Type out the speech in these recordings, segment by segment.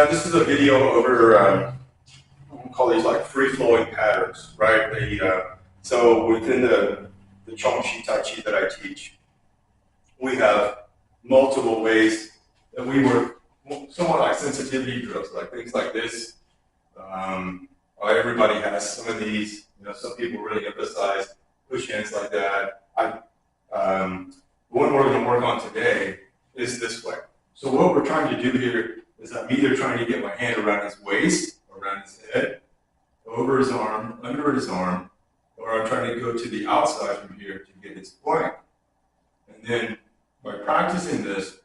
this is a video over, we call these like free-flowing patterns, right? So within the Chang Tai Chi that I teach, we have multiple ways that we work, somewhat like sensitivity drills, like things like this. Everybody has some of these. Some people really emphasize push hands like that. The one we're going to work on today is this way. So what we're trying to do here is I'm either trying to get my hand around his waist, around his head, over his arm, under his arm, or I'm trying to go to the outside from here to get his flank. And then by practicing this,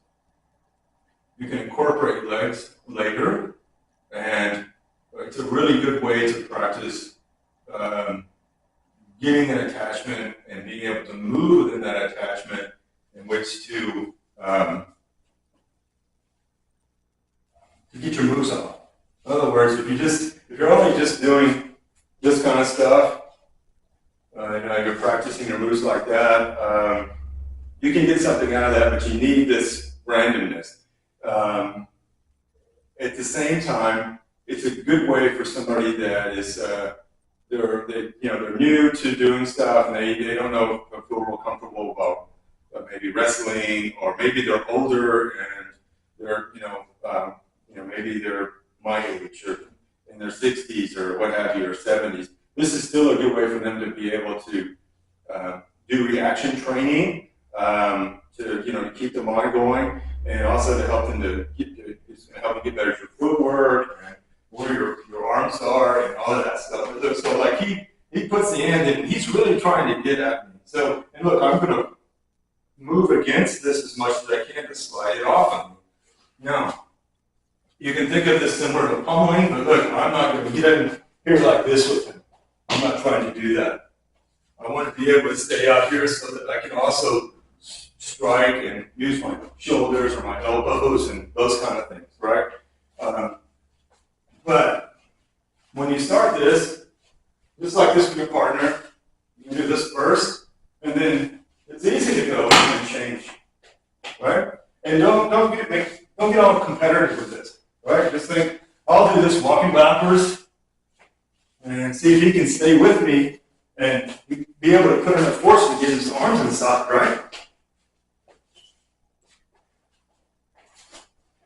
you can incorporate legs later, and it's a really good way to practice getting an attachment and being able to move within that attachment in which to get your moves on. In other words, if you're only just doing this kind of stuff, you're practicing your moves like that, you can get something out of that, but you need this randomness. At the same time, it's a good way for somebody that is they're new to doing stuff and they don't know if feel real comfortable about maybe wrestling, or maybe they're older and they're maybe they're my age or in their 60s or what have you, or 70s. This is still a good way for them to be able to do reaction training to keep the mind going, and also to help them it's going to help you get better at your footwork and where your arms are and all of that stuff. So like he puts the hand in, he's really trying to get at me. So, and look, I'm going to move against this as much as I can to slide it off on me. Now, you can think of this similar to pummeling, but look, I'm not going to get in here like this with him. I'm not trying to do that. I want to be able to stay out here so that I can also strike and use my shoulders or my elbows and those kind of things, right? But when you start this, just like this with your partner, you can do this first, and then it's easy to go and change, right? And don't get all competitive with this, right? Just think, I'll do this walking backwards, and see if he can stay with me and be able to put enough force to get his arms inside, right?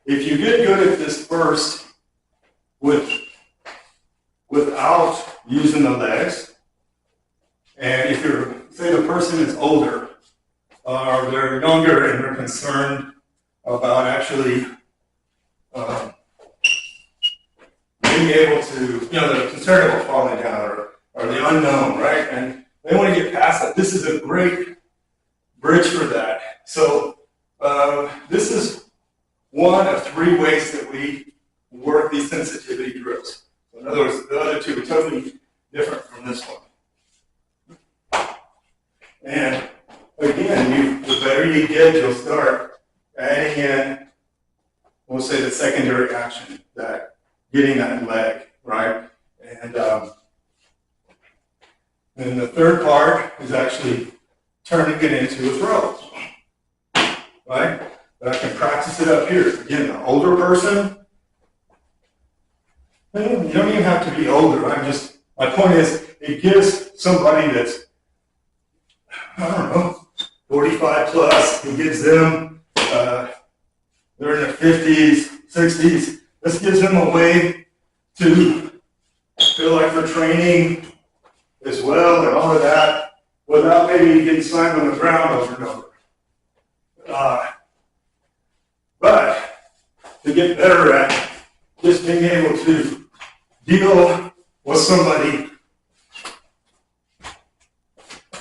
If you get good at this first without using the legs, and if say the person is older or they're younger and they're concerned about actually being able to, they're concerned about falling down or the unknown, right? And they want to get past that. This is a great bridge for that. So this is one of 3 ways that we work these sensitivity drills. So in other words, the other 2 are totally different from this one. And again, the better you get, you'll start adding in, we'll say, the secondary action, that getting that leg, right? And then the third part is actually turning it into a throw, right? But I can practice it up here. Again, the older person, you don't even have to be older. My point is, it gives somebody that's, 45 plus, it gives them, they're in their 50s, 60s. This gives them a way to feel like they're training as well and all of that without maybe getting slammed on the ground over and over. But to get better at just being able to deal with somebody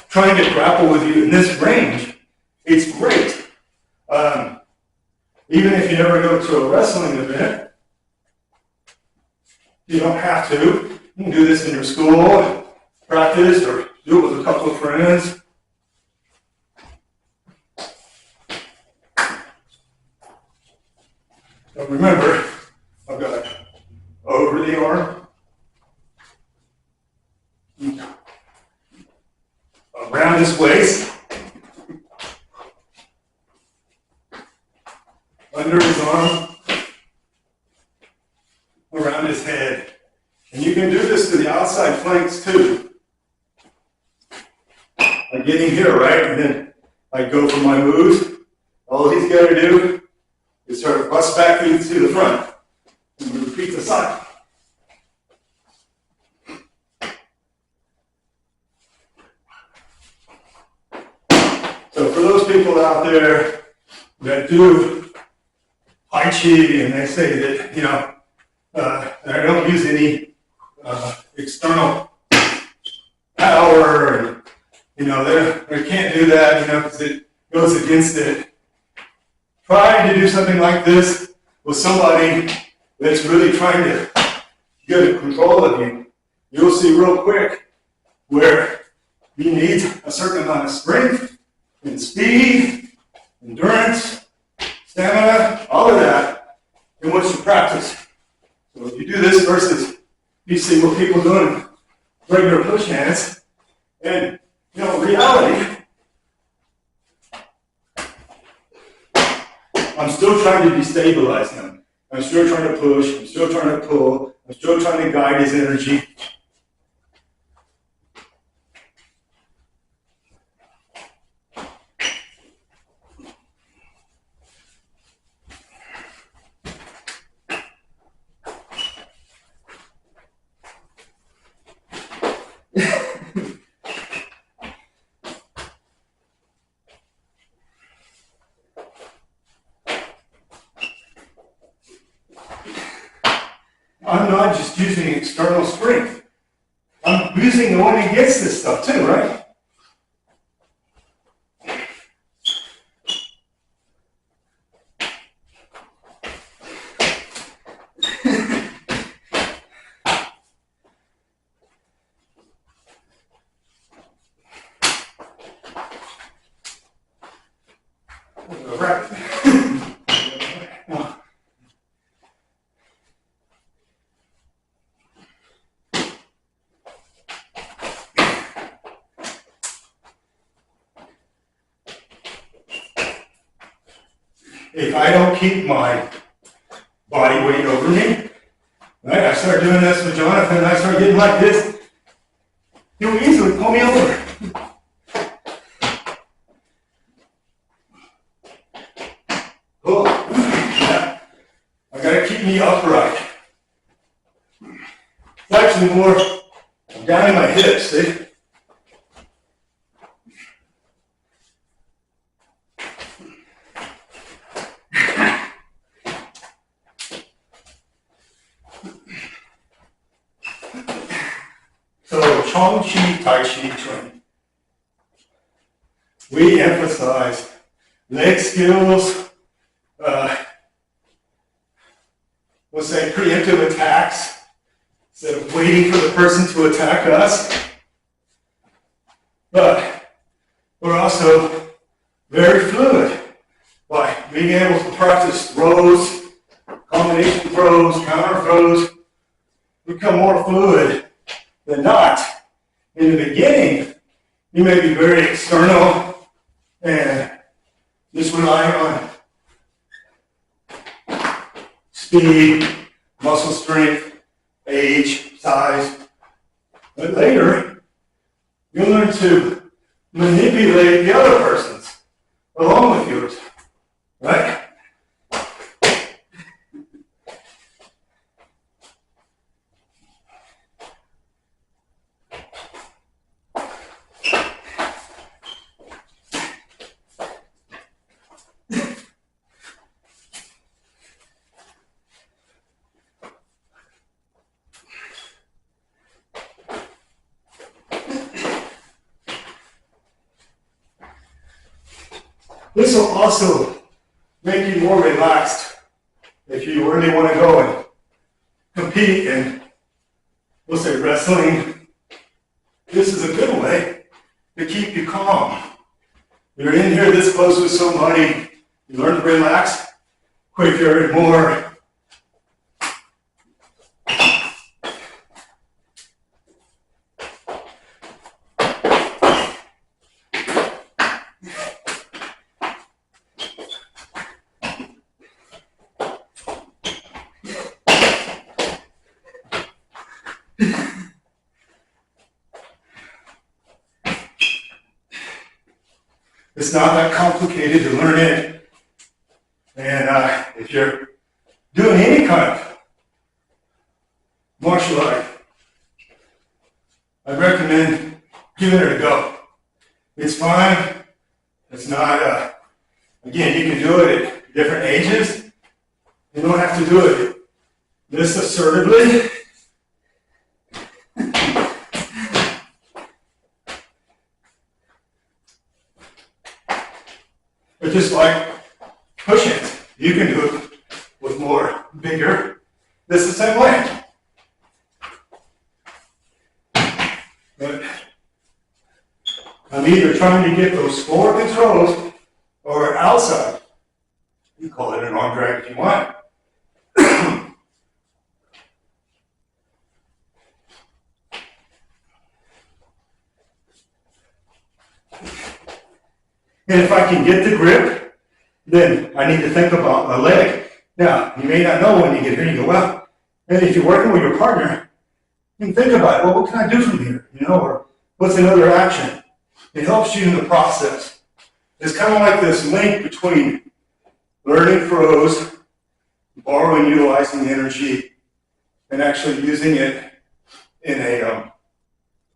trying to grapple with you in this range, it's great. Even if you never go to a wrestling event, you don't have to. You can do this in your school, practice, or do it with a couple of friends. But remember, I've got over the arm, around his waist, under his arm, planks too. I get in here, right? And then I go for my moves. All he's got to do is sort of bust back to the front. And we repeat the cycle. So for those people out there that do Tai Chi and they say that, you know, I don't use any external power, and, you know, they can't do that, you know, because it goes against it. Trying to do something like this with somebody that's really trying to get control of you, you'll see real quick where you need a certain amount of strength and speed, endurance, stamina, all of that in what you practice. So if you do this versus you see what people doing regular push hands, and you know, reality, I'm still trying to destabilize him. I'm still trying to push, I'm still trying to pull, I'm still trying to guide his energy. I'm not just using external strength. I'm using the one that gets this stuff too, right? If I don't keep my body weight over me, right? I start doing this with Jonathan and I start getting like this, he'll easily pull me over. Oh, yeah. I gotta keep me upright. It's actually more down in my hips, see? So, Chang Tai Chi training. We emphasize leg skills, we'll say preemptive attacks, instead of waiting for the person to attack us. But we're also very fluid by being able to practice throws, combination throws, counter throws. We become more fluid than not. In the beginning, you may be very external and just rely on speed, muscle strength, age, size. But later, you'll learn to manipulate the other person's along with yours, right? This will also make you more relaxed if you really want to go and compete in, we'll say, wrestling. This is a good way to keep you calm. You're in here this close with somebody, you learn to relax quicker and more. It's not that complicated to learn it. And if you're doing any kind of martial art, I recommend giving it a go. It's fine. It's not, again, you can do it at different ages. You don't have to do it this assertively. But just like pushing it, you can do it with more vigor. This is the same way. But I'm either trying to get those forward controls or outside. You call it an arm drag if you want. And if I can get the grip, then I need to think about my leg. Now, you may not know when you get here, you go, well, and if you're working with your partner, you can think about, well, what can I do from here? Or what's another action? It helps you in the process. It's kind of like this link between learning throws, borrowing, utilizing energy, and actually using it in a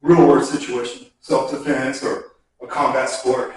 real world situation, self-defense or a combat sport.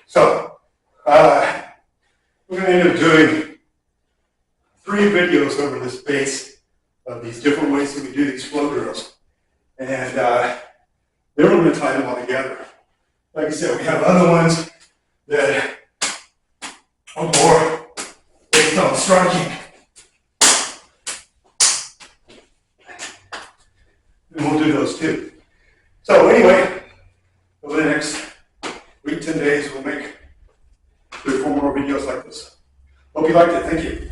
So, we're going to end up doing 3 videos over the space of these different ways that we do these flow drills. And then we're going to tie them all together. Like I said, we have other ones that are more based on striking. And we'll do those too. So anyway, over the next week, 10 days, we'll make 3 or 4 more videos like this. Hope you liked it. Thank you.